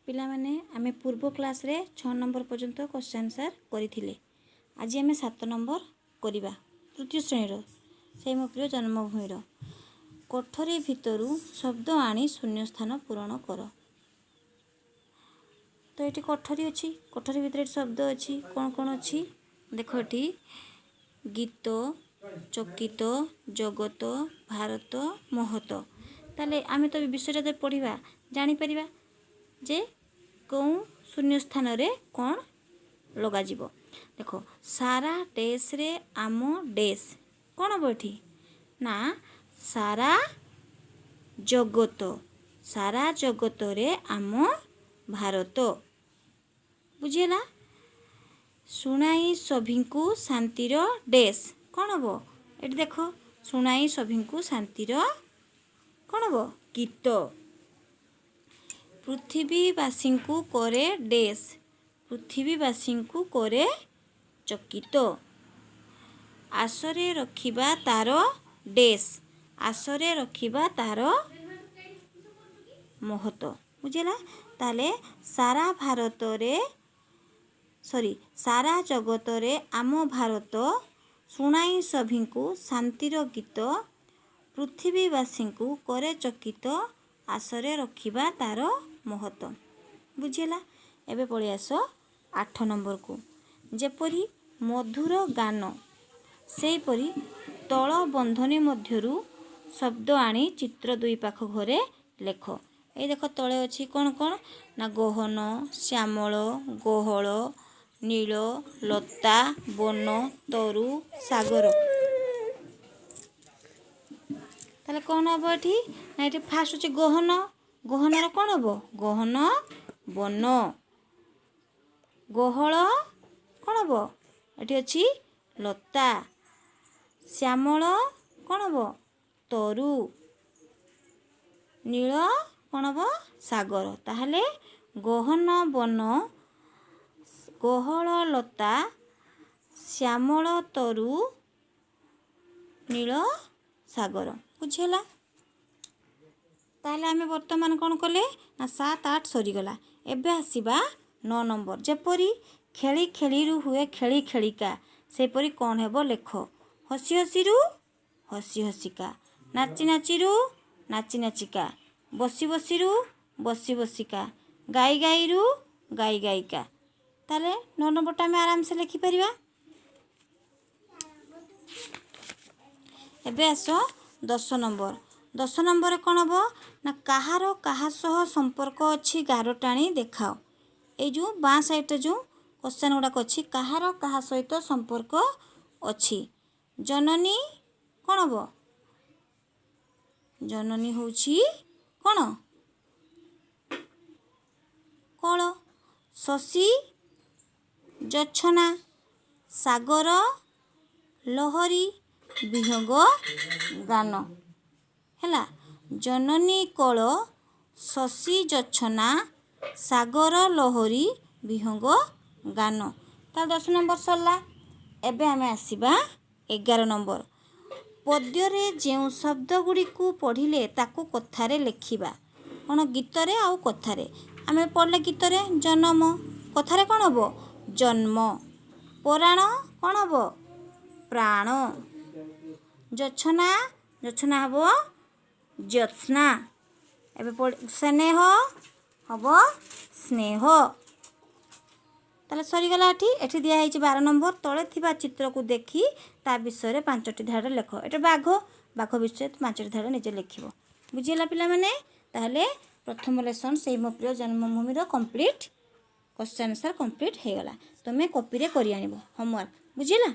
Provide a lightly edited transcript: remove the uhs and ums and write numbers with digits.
पिला माने आमे पूर्व क्लास रे 6 नंबर पर्यंत क्वेश्चन आंसर करिथिले। आज आमे 7 नंबर करिबा तृतीय श्रेणी रो सेई मो प्रिय जन्मभूमि रो कोठरी भितरु शब्द आनी शून्य स्थान पूरण कर। तो ये कोठरी अच्छी कोठरी भितर शब्द अच्छी कौन कौन अच्छी देख ये गीत चकित जगत भारत महत ताले आमे तो विषय पढ़ा जापर जे कौन शून्य स्थान रे कौन लगा जीवो। देखो सारा देश रे आम देश कौन हम ये ना सारा जगत रे आम भारत बुझीला। शुणाई सभिंकु शांतिर देश कौन हम ये देख शुणाई सभिंकु शांतिर कौन हम गीत। पृथ्वीवासी को करे देश पृथ्वीवासी को करे चकित। आसरे रखिबा तार देश आसरे रखिबा तार महत बुझेला। ताले सारा भारत रे सारा जगत रे आम भारत शुणाई सभी को शांतिर गीत पृथ्वीवासी को करे चकित आसरे रखिबा तार महत बुझेला। एबे पढ़ी आस 8 नंबर को जेपरी मधुर गान सेपरी तल बंधनी मध्यरु शब्द आनी चित्र दुई पाख घरे लेख। ये देख तले अच्छी कौन कौन ना गहन श्यामल गहल नील लता बन तरु सागर ताले कौन हम ये ना ये फास्ट अच्छे गहन गहन कौन हम गहन बन गहल कौन हम ये अच्छी लता श्यामल कौन हम तरु नील कौन हम सागर। ताहले गहन बन गहल लता श्यामल तरु नील सागर बुझेला। ताहले आमे वर्तमान कौन कले ना 7 8 सरीगला। एबे आसीबा 9 नंबर जेपरी खेली खेलीरु हुए खेली खेलिका सेपरी कौन हेबो लेख। हसी हसीरु हसी हसिका नाची नाचीरु नाची नाचिका बसी बसीरु बसी बसिका गाई गाईरु गाई गायिका। ताले 9 नंबरटा आम आराम से लिखि परिबा। एबे आस 10 नंबर कौन हम ना कहार कहा सह संपर्क अच्छी गार टाणी देखाओ। ये जो बाँ साइड जो क्वेश्चन गुड़ाक अच्छी कहार कहा सहित संपर्क अच्छी जननी कौन हम जननी होची कौन कल शशि जच्छना सागर लहरी विहंग गान हैला। जननी कल शशि जच्छना सागर लहरी विहंग गान ता 10 नंबर सरला। एबे आमे आसीबा 11 नंबर पद्यरे जेउ शब्द गुड़ी को पढ़िले ताकू कथारे लेखिबा कौन गीतरे आउ कथारे। आमे पढ़ले गीतरे जन्म कथारे कौन हम जन्म पराण कौन हम प्राण जच्छना जच्छना हम ज्योत्स्ना एबे स्नेह हम स्नेह। ताले सरीगला एठी दिया है 12 नंबर तले थिबा चित्र को देखी ता विषय 5टी धाड़ लेख। एटा बाघ बाघ विषय 5टी धाड़ निजे लिखिबो बुझिला पिला माने। ताहले प्रथम लेसन सेई मो प्रिय जन्मभूमि रो कंप्लीट क्वेश्चन आंसर कंप्लीट हे गला। तमे कॉपी रे करि आनिबो होमवर्क बुझिला।